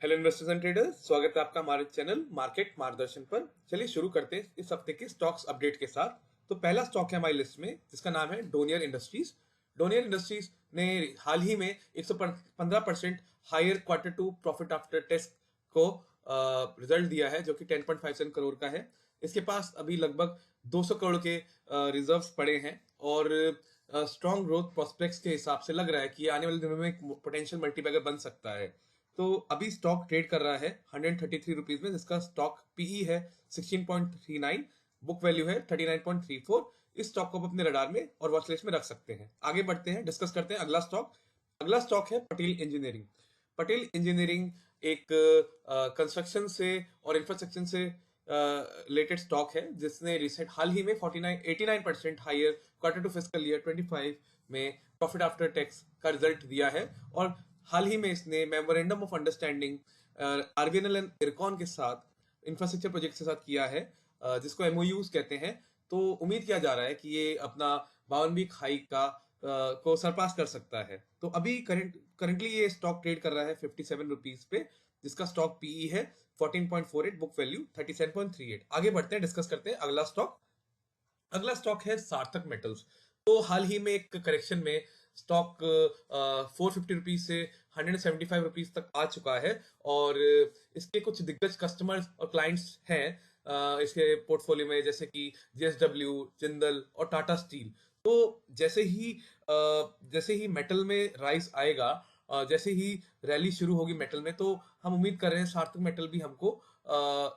Hello investors and traders, स्वागत है आपका हमारे चैनल मार्केट मार्गदर्शन पर। चलिए शुरू करते हैं इस हफ्ते के स्टॉक्स अपडेट के साथ। तो पहला स्टॉक है हमारी लिस्ट में जिसका नाम है डोनियर इंडस्ट्रीज। डोनियर इंडस्ट्रीज ने हाल ही में 115% higher quarter two profit after tax को रिजल्ट दिया है, जो कि 10.57 करोड़ का है। इसके पास अभी लगभग 200 करोड़ के रिजर्व्स पड़े हैं और स्ट्रॉन्ग ग्रोथ प्रोस्पेक्ट्स के हिसाब से लग रहा है कि आने वाले दिनों में एक पोटेंशियल मल्टीबैगर बन सकता है। तो अभी स्टॉक ट्रेड कर रहा है 133 रुपीज में, जिसका स्टॉक पीई है 16.39, बुक वैल्यू है 39.34। इस स्टॉक को आप अपने रडार में और वॉच लिस्ट में रख सकते हैं। आगे बढ़ते हैं, डिस्कस करते हैं अगला स्टॉक। अगला स्टॉक है पटेल इंजीनियरिंग। पटेल इंजीनियरिंग एक कंस्ट्रक्शन से और इंफ्रास्ट्रक्चर से रिलेटेड स्टॉक है, जिसने रिसेंट हाल ही में 89% higher quarter two fiscal year 25 में प्रॉफिट आफ्टर टैक्स का रिजल्ट दिया है। और हाल ही में इसने memorandum of understanding RBNL and Ircon के साथ इंफ्रास्ट्रक्चर प्रोजेक्ट के साथ किया है, जिसको एमओयूज कहते हैं। तो उम्मीद किया जा रहा है कि ये अपना 52वीं हाई का को सरपास कर सकता है। तो अभी करंटली ये स्टॉक ट्रेड कर रहा है 57 रुपीज पे, जिसका स्टॉक पीई है 14.48, बुक वैल्यू 37.38। आगे बढ़ते हैं, डिस्कस करते हैं अगला स्टॉक। अगला स्टॉक है सार्थक मेटल्स। तो हाल ही में एक करेक्शन में स्टॉक 450 रुपीज से 175 रुपीज तक आ चुका है और इसके कुछ दिग्गज कस्टमर्स और क्लाइंट्स हैं इसके पोर्टफोलियो में, जैसे कि जेएसडब्ल्यू, जिंदल और टाटा स्टील। तो जैसे ही मेटल में राइस आएगा, जैसे ही रैली शुरू होगी मेटल में, तो हम उम्मीद कर रहे हैं सार्थक मेटल भी हमको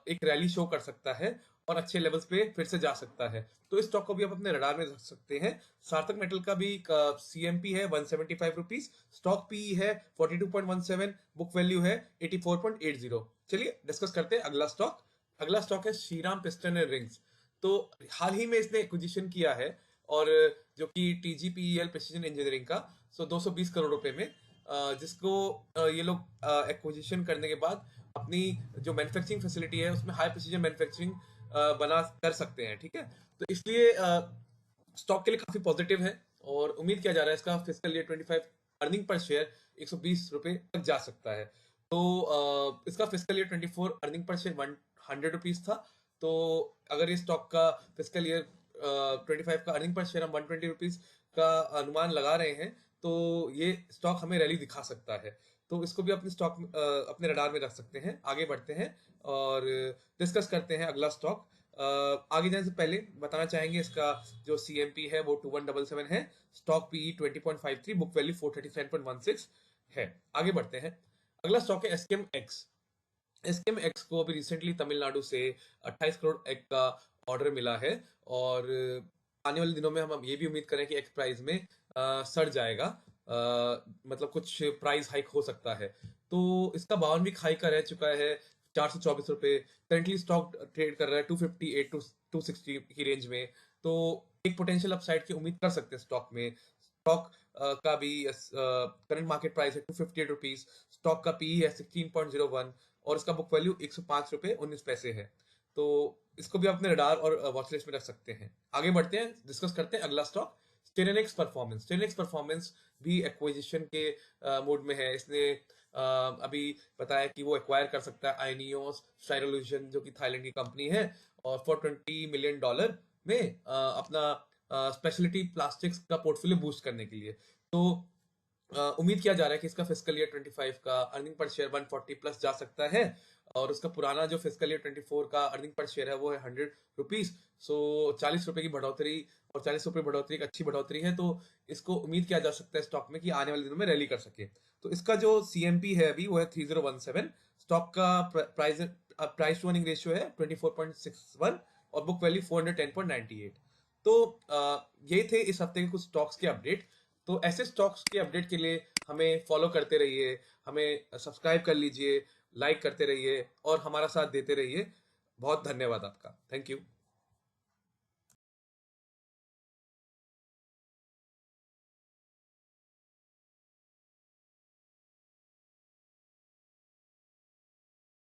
एक रैली शो कर सकता है और अच्छे लेवल्स पे फिर से जा सकता है। तो इस स्टॉक को भी आप अपने रडार में रख सकते हैं। सार्थक मेटल का भी सीएमपी है 175 रुपीज, स्टॉक पीई है 42.17, बुक वैल्यू है 84.80। चलिए डिस्कस करते हैं अगला स्टॉक। अगला स्टॉक है श्रीराम पिस्टन एंड रिंग्स। तो हाल ही में इसने एक्विजिशन किया है, और जो कि टीजीपीईएल प्रिसीजन इंजीनियरिंग का 220 करोड़ रुपए में, जिसको ये लोग एक्विजिशन करने के बाद अपनी जो मैन्युफैक्चरिंग फैसिलिटी है उसमें हाई प्रिसीजन मैन्युफैक्चरिंग बना कर सकते हैं। ठीक है, तो इसलिए स्टॉक के लिए काफी पॉजिटिव है और उम्मीद किया जा रहा है इसका fiscal year 25 earning per share 120 रुपए तक जा सकता है। तो इसका fiscal year 24 earning per share 100 rupees था। तो अगर ये स्टॉक का फिस्कल ईयर 25 का अर्निंग पर शेयर हम 120 रुपीज का अनुमान लगा रहे हैं, तो ये स्टॉक हमें रैली दिखा सकता है। तो इसको भी अपने स्टॉक अपने रडार में रख सकते हैं। आगे बढ़ते हैं और डिस्कस करते हैं अगला स्टॉक। आगे जाने से पहले बताना चाहेंगे इसका जो सीएमपी है वो 2177 है, स्टॉक पीई 20.53, बुक वैल्यू 437.16 है। आगे बढ़ते हैं, अगला स्टॉक है एसकेएम एक्स। एसकेएम एक्स को अभी रिसेंटली तमिलनाडु से 28 करोड़ एग का ऑर्डर मिला है और आने वाले दिनों में हम ये भी उम्मीद करें कि एक्स प्राइस में सड़ जाएगा, मतलब कुछ प्राइस हाइक हो सकता है। तो इसका 52वीं हाई का रह चुका है 424 रुपए। करंटली स्टॉक ट्रेड कर रहा है 258 टू 260 की रेंज में। तो एक पोटेंशियल अपसाइड की उम्मीद कर सकते हैं स्टॉक में। स्टॉक का भी करंट मार्केट प्राइस है 258 रुपीज, स्टॉक का पीई है 16.01 और इसका बुक वैल्यू 105 रुपए 19 पैसे है। तो इसको भी अपने रडार और वॉच लिस्ट में रख सकते हैं। आगे बढ़ते हैं, डिस्कस करते हैं अगला स्टॉक स्टेरिनेक्स परफॉर्मेंस। स्टेरिनेक्स परफॉर्मेंस भी एक्विजिशन के मोड में है। इसने अभी बताया कि वो एक्वायर कर सकता है आइनियोस स्टाइरोल्यूशन, जो कि थाईलैंड की कंपनी है, और फॉर $20 मिलियन में अपना स्पेशलिटी प्लास्टिक्स का पोर्टफोलियो बूस्ट करने के लिए। तो उम्मीद किया जा रहा है कि इसका फिस्कल ईयर 25 का अर्निंग पर शेयर 140 प्लस जा सकता है और उसका पुराना जो फिस्कल ईयर 24 का अर्निंग पर शेयर है वो है 100 रुपीज। सो 40 रुपए की बढ़ोतरी और 40 रुपए बढ़ोतरी एक अच्छी बढ़ोतरी है। तो इसको उम्मीद किया जा सकता है स्टॉक में कि आने वाले दिनों में रैली कर सके। तो इसका जो सीएमपी है अभी वो है 3017, स्टॉक का प्राइस टू अर्निंग रेशियो है 24.61 और बुक वैल्यू 410.98। तो ये थे इस हफ्ते के कुछ स्टॉक्स के अपडेट। तो ऐसे स्टॉक्स के अपडेट के लिए हमें फॉलो करते रहिए, हमें सब्सक्राइब कर लीजिए, लाइक करते रहिए और हमारा साथ देते रहिए। बहुत धन्यवाद आपका, थैंक यू।